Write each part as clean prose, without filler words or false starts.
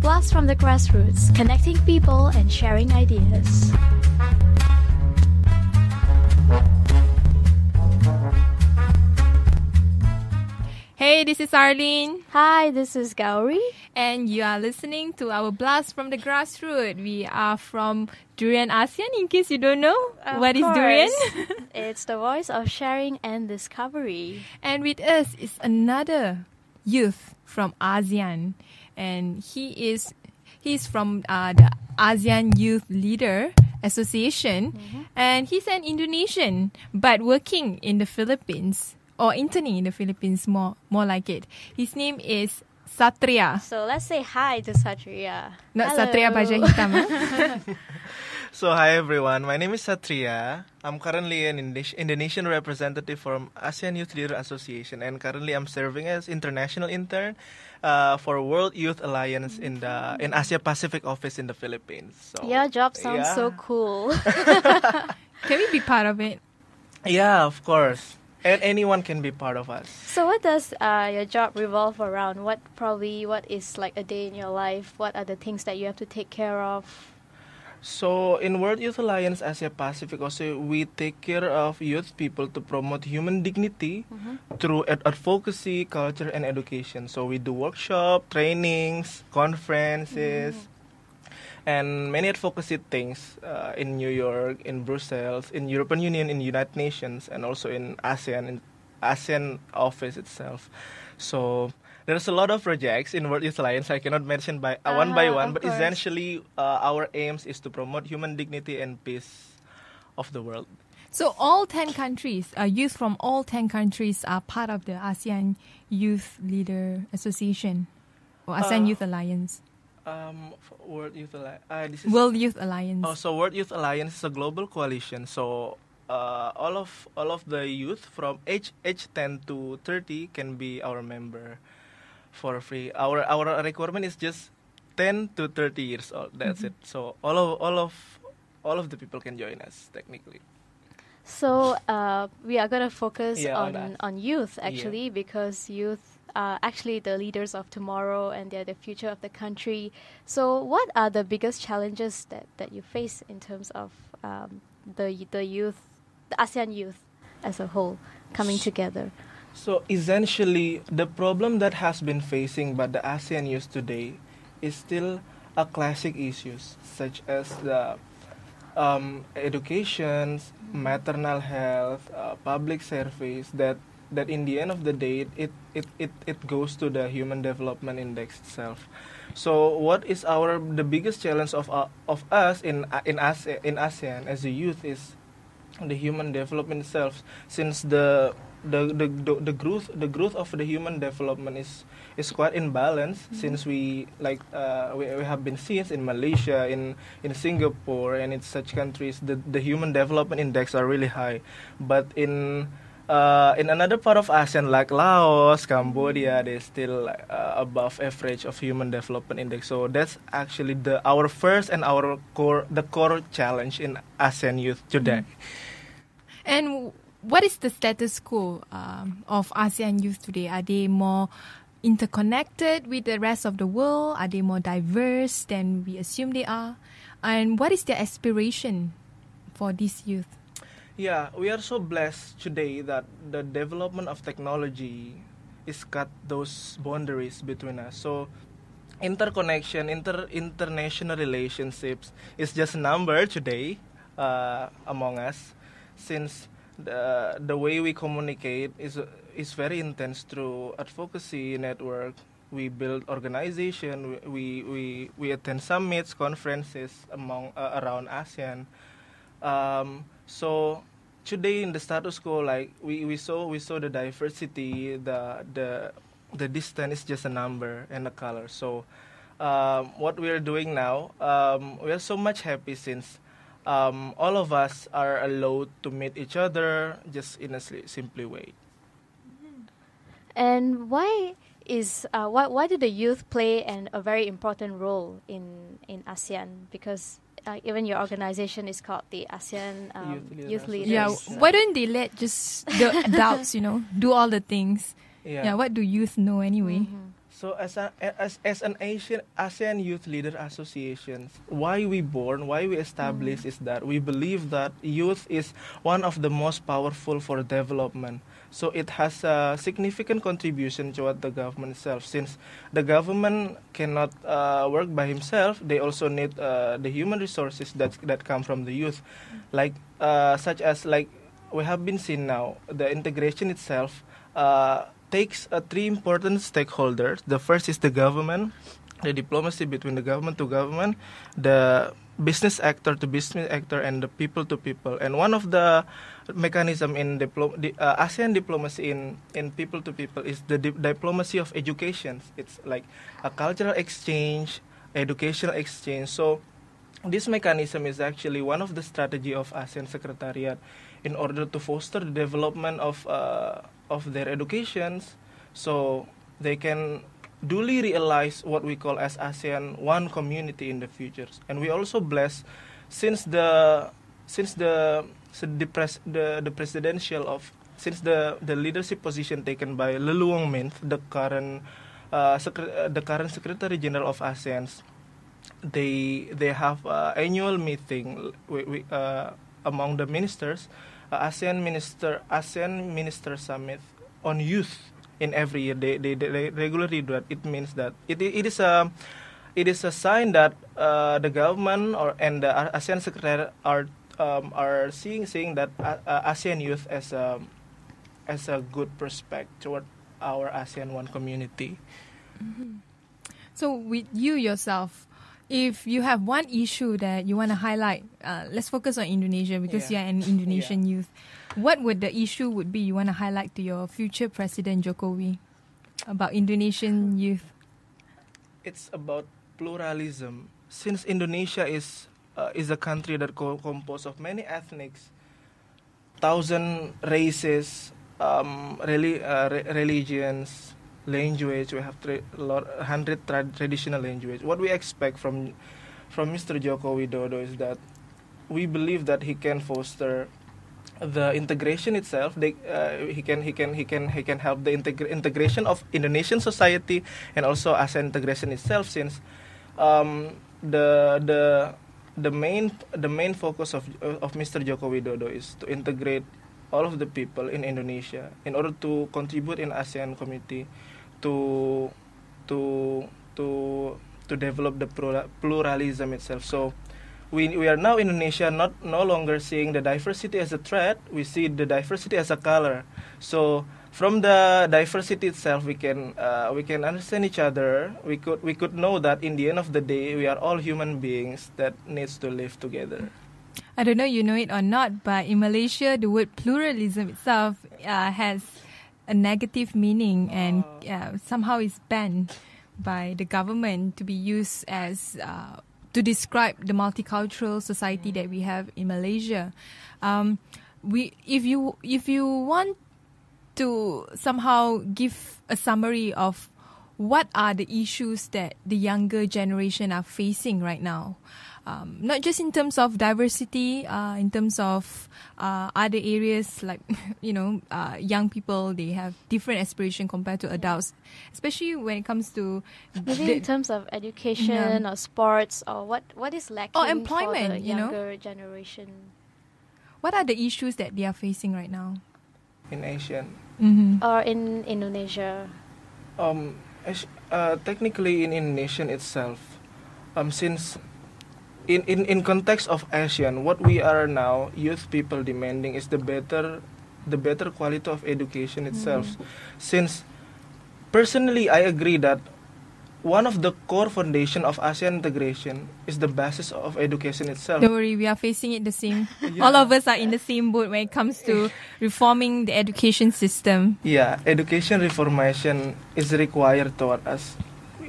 Blast from the grassroots, connecting people and sharing ideas. Hey, this is Arlene. Hi, this is Gowri. And you are listening to our Blast from the Grassroots. We are from Durian ASEAN, in case you don't know. What is Durian? It's the voice of sharing and discovery. And with us is another youth from ASEAN. And he's from the ASEAN Youth Leader Association. Mm-hmm. And he's an Indonesian, but working in the Philippines. Or interning in the Philippines, more like it. His name is Satria. So let's say hi to Satria. Not Hello. Satria Bajaj Hitam. So hi everyone, my name is Satria. I'm currently an Indonesian representative from ASEAN Youth Leader Association, and currently I'm serving as international intern for World Youth Alliance in Asia Pacific office in the Philippines. So, your job sounds so cool. Can we be part of it? Yeah, of course. And anyone can be part of us. So what does your job revolve around? What is like a day in your life? What are the things that you have to take care of? So in World Youth Alliance Asia Pacific also, we take care of youth people to promote human dignity through advocacy, culture, and education. So we do workshop, trainings, conferences, and many advocacy things in New York, in Brussels, in European Union, in United Nations, and also in ASEAN office itself. So there's a lot of projects in World Youth Alliance. I cannot mention one by one, but essentially our aims is to promote human dignity and peace of the world. So all 10 countries, youth from all 10 countries are part of the ASEAN Youth Leader Association or ASEAN Youth Alliance. World Youth Alliance. World Youth Alliance. Oh, so World Youth Alliance is a global coalition. So all of the youth from age 10 to 30 can be our member for free. Our requirement is just 10 to 30 years old. That's it. So all of the people can join us technically. So we are going to focus on youth actually, because youth are actually the leaders of tomorrow and they're the future of the country. So what are the biggest challenges that you face in terms of the youth, the ASEAN youth as a whole coming together? So essentially, the problem that has been facing by the ASEAN youth today is still a classic issues such as the education, maternal health, public service, that in the end of the day it goes to the Human Development Index itself. So what is the biggest challenge of us in ASEAN as a youth is the human development itself, since the growth of the human development is quite imbalanced, since we have been seen in Malaysia, in Singapore, and in such countries the human development index are really high, but in another part of ASEAN like Laos, Cambodia, they're still above average of human development index. So that's actually our first and our core challenge in ASEAN youth today. And what is the status quo of ASEAN youth today? Are they more interconnected with the rest of the world? Are they more diverse than we assume they are? And what is their aspiration for this youth? Yeah, we are so blessed today that the development of technology is cut those boundaries between us. So interconnection, international relationships is just a number today among us, since the way we communicate is very intense through advocacy network. We build organization, we attend summits, conferences around ASEAN. So today in the status quo, like we saw the diversity, the distance is just a number and a color. So what we are doing now, we are so much happy since all of us are allowed to meet each other just in a simply way. And why do the youth play a very important role in ASEAN? Because even your organization is called the ASEAN Youth Leaders. Yeah, why don't they let just the adults, do all the things? Yeah, what do youth know anyway? So as an ASEAN Youth Leader Association, why we established is that we believe that youth is one of the most powerful for development. So it has a significant contribution toward the government itself. Since the government cannot work by himself, they also need the human resources that come from the youth, such as we have been seeing now. The integration itself takes three important stakeholders. The first is the government, the diplomacy between the government to government, the business actor to business actor, and the people to people. And one of the mechanism in ASEAN diplomacy in people to people is the diplomacy of education. It's like a cultural exchange, educational exchange. So this mechanism is actually one of the strategy of ASEAN Secretariat in order to foster the development of their educations, so they can duly realize what we call as ASEAN one community in the future. And we also bless since the leadership position taken by Leluang Mint, the current Secretary General of ASEAN. They have annual meeting among the ministers, ASEAN Minister Summit on youth in every year. They regularly do that. It means that it is a sign that the government and the ASEAN Secretary are seeing that ASEAN youth as a good prospect toward our ASEAN one community. Mm-hmm. So with you yourself, if you have one issue that you want to highlight, let's focus on Indonesia because you're an Indonesian youth. What would the issue would be you want to highlight to your future President Jokowi about Indonesian youth? It's about pluralism. Since Indonesia is a country that composed of many ethnics, 1,000 races, religions, language. We have 100 traditional language. What we expect from Mr. Joko Widodo is that we believe that he can foster the integration itself. He can help the integration of Indonesian society and also ASEAN integration itself. Since the main focus of Mr. Joko Widodo is to integrate all of the people in Indonesia in order to contribute in ASEAN community to develop the pluralism itself. So we are now in Indonesia no longer seeing the diversity as a threat. We see the diversity as a color. So from the diversity itself, we can understand each other. We could know that in the end of the day, we are all human beings that needs to live together. I don't know you know it or not, but in Malaysia, the word pluralism itself has a negative meaning and somehow is banned by the government to be used as to describe the multicultural society that we have in Malaysia. If you want to somehow give a summary of what are the issues that the younger generation are facing right now, not just in terms of diversity, in terms of other areas like, young people, they have different aspirations compared to adults, especially when it comes to... Maybe in terms of education or sports, or what is lacking or employment, for the younger generation? What are the issues that they are facing right now? In ASEAN. Mm-hmm. Or in Indonesia? Technically in Indonesia itself, since in context of ASEAN, what we are now youth people demanding is the better quality of education itself. Since personally I agree that one of the core foundation of ASEAN integration is the basis of education itself. Don't worry, we are facing it the same. All of us are in the same boat when it comes to reforming the education system. Yeah, education reformation is required toward us.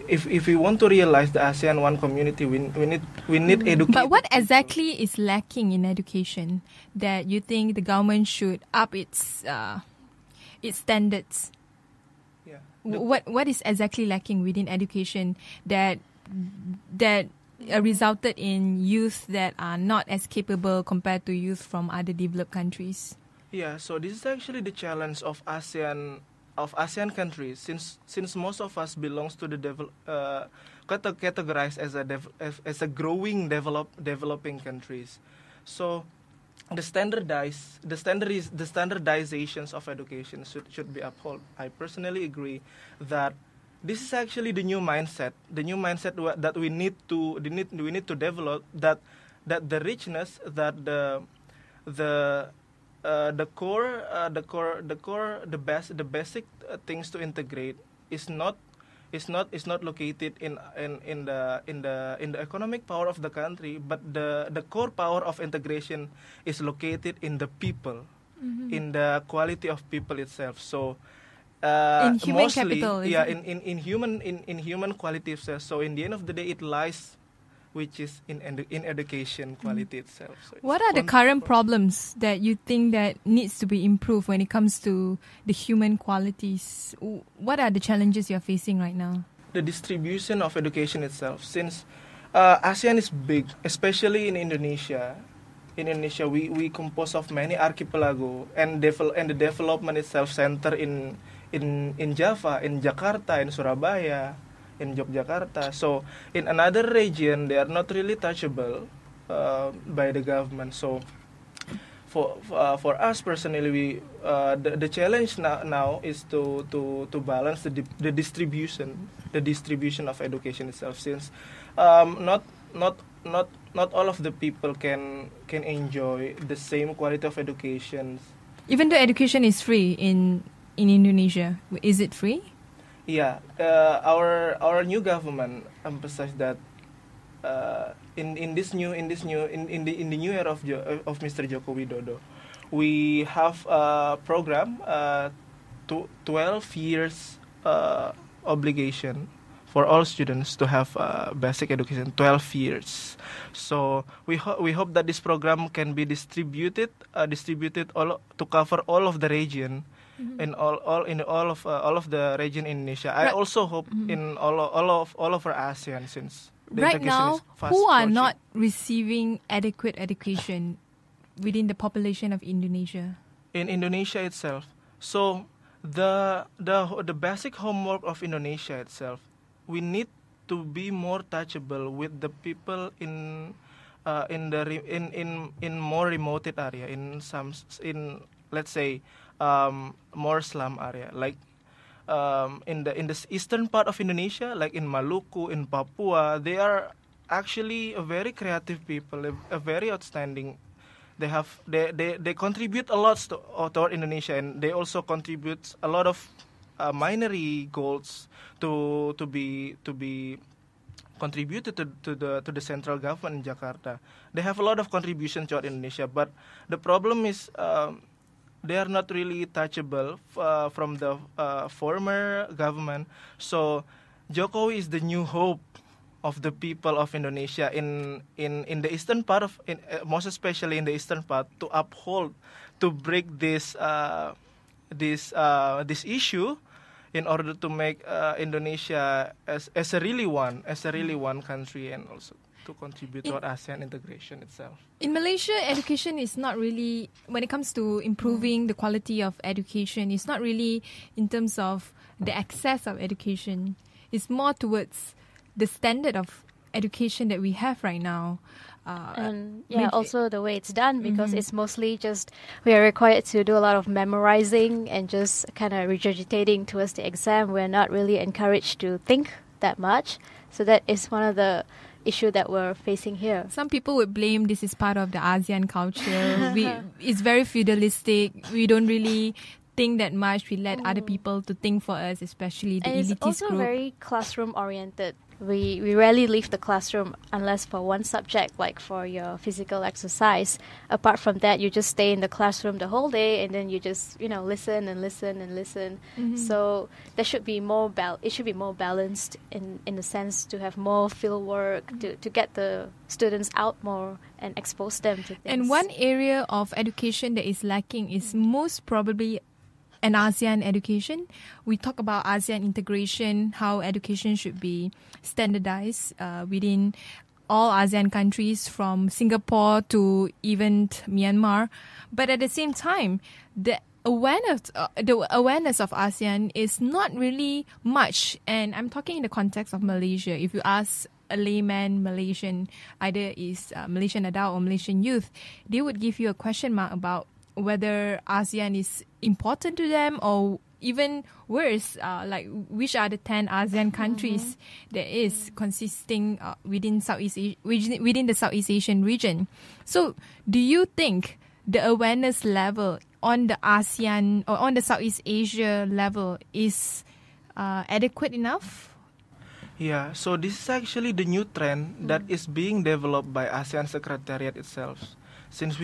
If we want to realize the ASEAN one community, we need education. But what exactly is lacking in education that you think the government should up its standards? Yeah. What is exactly lacking within education that resulted in youth that are not as capable compared to youth from other developed countries? Yeah, so this is actually the challenge of ASEAN of ASEAN countries, since most of us belongs to the categorized as a growing developing countries, so the standardizations of education should be upheld. I personally agree that this is actually the new mindset that we need to develop, that the richness, that the basic things to integrate is not located in the economic power of the country, but the core power of integration is located in the people, in the quality of people itself. So in human mostly, capital, in human quality itself. So in the end of the day, it lies, which is in education quality itself. So what are the current problems that you think that needs to be improved when it comes to the human qualities? What are the challenges you're facing right now? The distribution of education itself. Since ASEAN is big, especially in Indonesia. In Indonesia, we compose of many archipelago, and the development itself center in Java, in Jakarta, in Surabaya, in Yogyakarta. So in another region, they are not really touchable by the government. So for us personally, the challenge now is to balance the distribution of education itself, since not all of the people can enjoy the same quality of education. Even though education is free in Indonesia, is it free? Yeah, our new government emphasized that in the new era of Mr. Joko Widodo, we have a program 12 years obligation for all students to have basic education, 12 years. So we hope that this program can be distributed all to cover all of the region. In all of the region in Indonesia. I also hope in all of our ASEAN, since the right integration now, is fast who are approaching. not receiving adequate education within the population of Indonesia? In Indonesia itself. So the basic homework of Indonesia itself, we need to be more touchable with the people in more remote area, in let's say more slum area, like in the eastern part of Indonesia, like in Maluku, in Papua. They are actually a very creative people, a very outstanding. They contribute a lot to Indonesia, and they also contribute a lot of minority goals to be contributed to the central government in Jakarta. They have a lot of contribution to Indonesia, but the problem is they are not really touchable from the former government. So Jokowi is the new hope of the people of Indonesia in the eastern part of, most especially in the eastern part, to uphold, to break this issue, in order to make Indonesia as a really one country, and also to contribute to ASEAN integration itself. In Malaysia, education is not really, when it comes to improving the quality of education, it's not really in terms of the access of education. It's more towards the standard of education that we have right now. And also the way it's done, because it's mostly just, we are required to do a lot of memorizing and just kind of regurgitating towards the exam. We're not really encouraged to think that much. So that is one of the issue that we're facing here. Some people would blame this is part of the ASEAN culture. It's very feudalistic. We don't really think that much. We let other people to think for us, especially the elitist it's also group. very classroom oriented. We rarely leave the classroom unless for one subject, like for your physical exercise. Apart from that, you just stay in the classroom the whole day, and then you just listen and listen and listen. So there should be more it should be more balanced in the sense to have more field work, to get the students out more and expose them to things. And one area of education that is lacking is most probably an ASEAN education. We talk about ASEAN integration, how education should be standardized within all ASEAN countries, from Singapore to even Myanmar. But at the same time, the awareness of ASEAN is not really much, and I'm talking in the context of Malaysia. If you ask a layman Malaysian, either is Malaysian adult or Malaysian youth, they would give you a question mark about whether ASEAN is important to them, or even worse, like which are the 10 ASEAN countries there is consisting within the Southeast Asian region. So, do you think the awareness level on the ASEAN or on the Southeast Asia level is adequate enough? Yeah, so this is actually the new trend that is being developed by ASEAN Secretariat itself. Since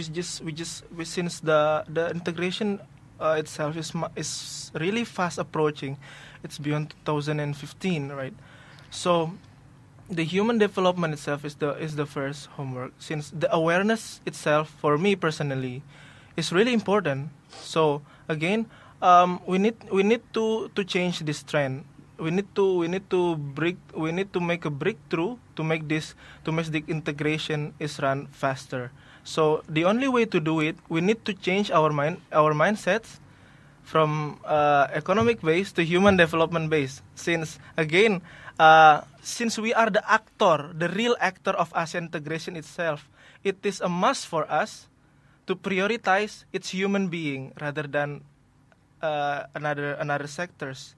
since the integration itself is really fast approaching, it's beyond 2015, right? So the human development itself is the first homework. Since the awareness itself, for me personally, is really important. So again, we need to change this trend. We need to make a breakthrough to make the integration is run faster. So the only way to do it, we need to change our mindsets from economic base to human development base. Since again, since we are the real actor of ASEAN integration itself, it is a must for us to prioritize its human being rather than another sectors.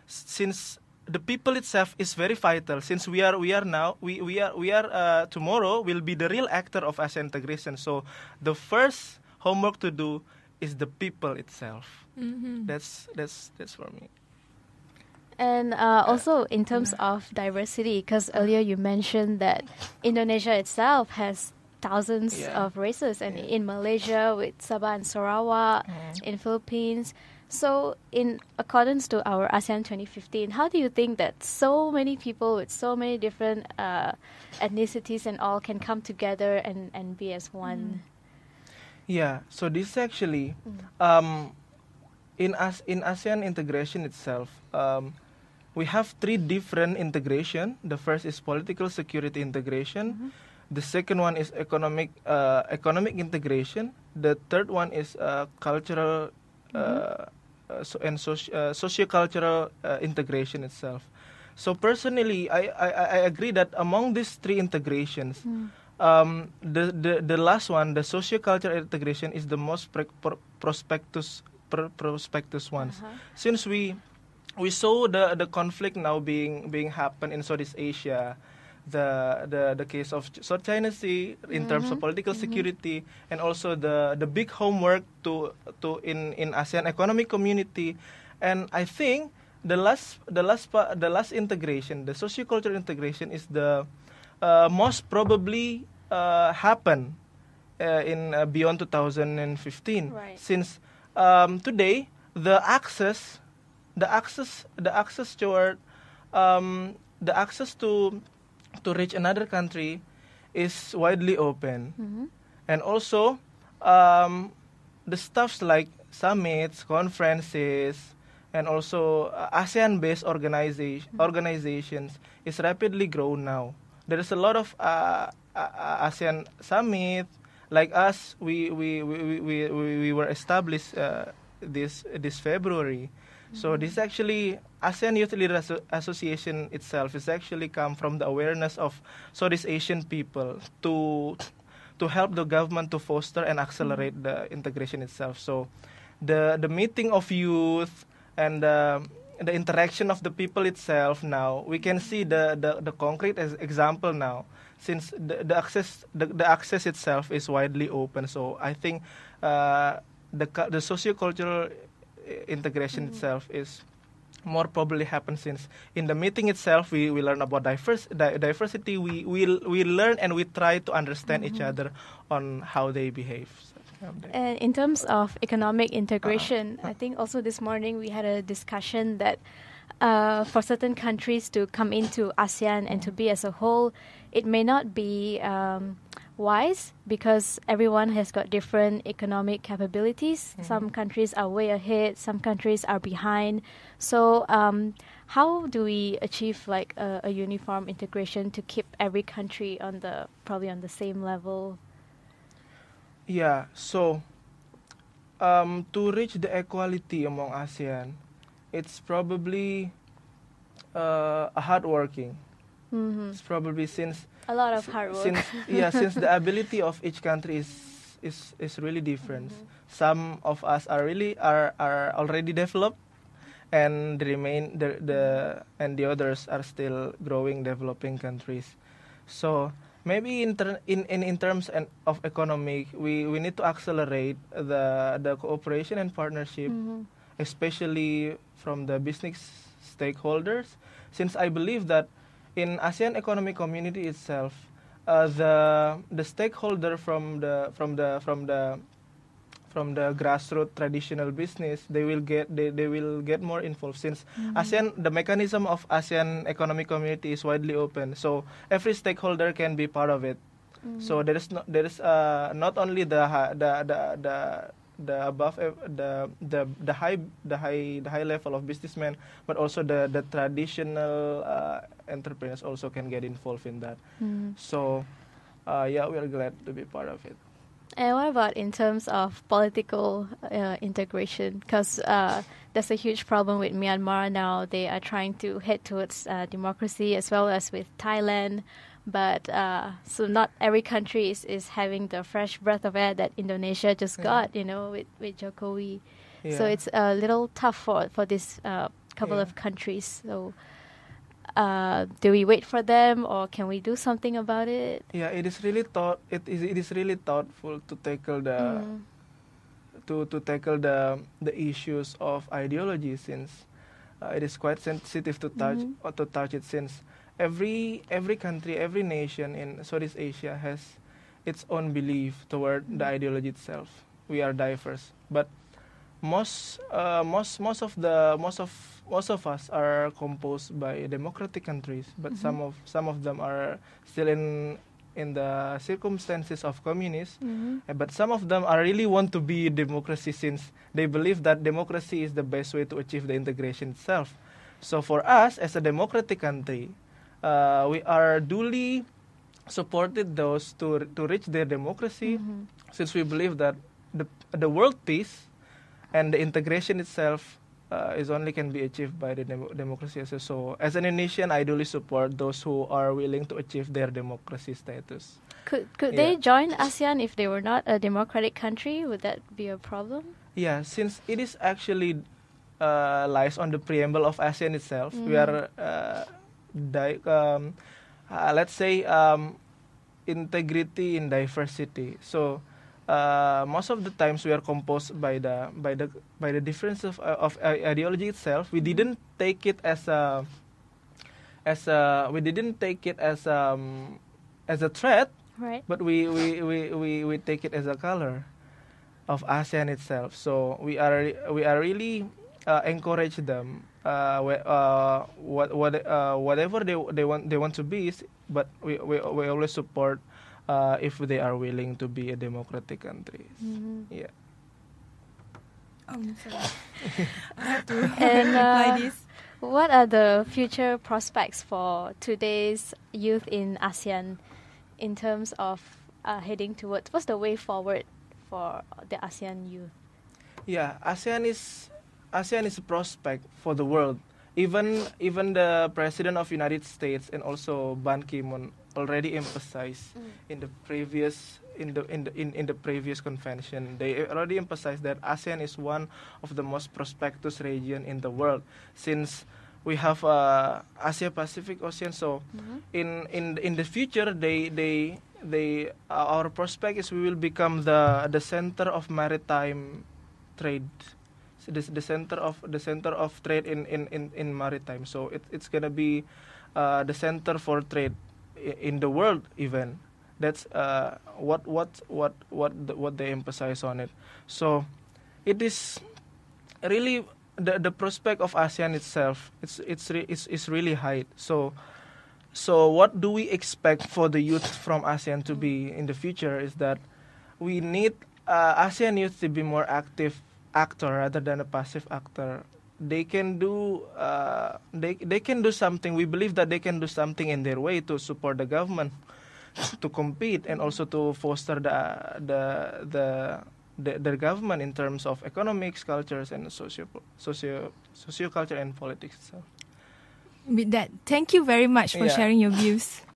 Since the people itself is very vital. Since we are tomorrow will be the real actor of ASEAN integration. So the first homework to do is the people itself. That's for me. And also in terms of diversity, because earlier you mentioned that Indonesia itself has thousands of races, and in Malaysia with Sabah and Sarawak, in Philippines. So in accordance to our ASEAN 2015, how do you think that so many people with so many different ethnicities and all can come together and be as one? Yeah, so this actually, in ASEAN integration itself, we have 3 different integration. The first is political security integration. The second one is economic integration. The third one is cultural socio-cultural integration itself. So personally, I agree that among these 3 integrations, the last one, the socio-cultural integration, is the most prospectus ones. Since we saw the conflict now being happen in Southeast Asia, the case of South China Sea in terms of political security, and also the big homework in ASEAN economic community. And I think the last integration, the socio-cultural integration, is the most probably happen in beyond 2015. Right. Since today the access to reach another country is widely open. And also the stuffs like summits, conferences, and also ASEAN-based organizations is rapidly grown now. There is a lot of ASEAN summit. Like us, we were established this February. So this actually, ASEAN Youth Leaders Association itself is actually come from the awareness of Southeast Asian people to help the government to foster and accelerate the integration itself. So the meeting of youth and the interaction of the people itself, now we can see the concrete example now, since the access itself is widely open. So I think the socio-cultural integration itself is more probably happen, since in the meeting itself we learn about diversity. We learn and we try to understand each other on how they behave. And in terms of economic integration, I think also this morning we had a discussion that for certain countries to come into ASEAN and to be as a whole, it may not be wise, because everyone has got different economic capabilities. Some countries are way ahead, some countries are behind. So how do we achieve like a uniform integration to keep every country probably on the same level? Yeah, so to reach the equality among ASEAN, it's probably a hardworking. It's probably since a lot of hard work. Since the ability of each country is really different. Some of us are already developed, and the others are still growing, developing countries. So maybe in terms of economic, we need to accelerate the cooperation and partnership, especially from the business stakeholders, since I believe that in ASEAN Economic Community itself, the stakeholder from the grassroots traditional business, they will get more involved, since ASEAN, the mechanism of ASEAN Economic Community is widely open, so every stakeholder can be part of it. So there is not only the high level of businessmen, but also the traditional entrepreneurs also can get involved in that. So we are glad to be part of it. And what about in terms of political integration? Because there's a huge problem with Myanmar now. They are trying to head towards democracy, as well as with Thailand. But so not every country is having the fresh breath of air that Indonesia just got, with Jokowi. So it's a little tough for this couple of countries. So do we wait for them, or can we do something about it? Yeah, it is really thoughtful to tackle the to tackle the issues of ideology, since it is quite sensitive to touch it, since every country, every nation in Southeast Asia has its own belief toward the ideology itself. We are diverse, but most of us are composed by democratic countries, but some of them are still in the circumstances of communism. But some of them are really want to be democracy, since they believe that democracy is the best way to achieve the integration itself. So for us as a democratic country, we are duly supported those to reach their democracy, since we believe that the world peace and the integration itself is only can be achieved by the democracy. So as an Indonesian, I duly support those who are willing to achieve their democracy status. Could they join ASEAN if they were not a democratic country? Would that be a problem? Yeah, since it is actually lies on the preamble of ASEAN itself. We are let's say integrity in diversity. So most of the times we are composed by the difference of ideology itself. We didn't take it as a threat, right? But we take it as a color of ASEAN itself. So we are really encourage them whatever they want to be, but we always support if they are willing to be a democratic country. Yeah. Sorry. I have to and reply this. What are the future prospects for today's youth in ASEAN in terms of heading towards, what's the way forward for the ASEAN youth? Yeah, ASEAN is a prospect for the world. Even the President of United States and also Ban Ki-moon already emphasized in the previous convention. They already emphasized that ASEAN is one of the most prosperous region in the world, since we have Asia Pacific Ocean. So in the future, our prospect is we will become the center of maritime trade. The center of trade in maritime. So it's gonna be the center for trade in the world even. That's what they emphasize on it. So it is really the prospect of ASEAN itself. It's really high. So what do we expect for the youth from ASEAN to be in the future is that we need ASEAN youth to be more active actor rather than a passive actor. They can do they can do something. We believe that they can do something in their way to support the government, to compete, and also to foster their government in terms of economics, cultures, and socio culture and politics itself. With that, thank you very much for sharing your views.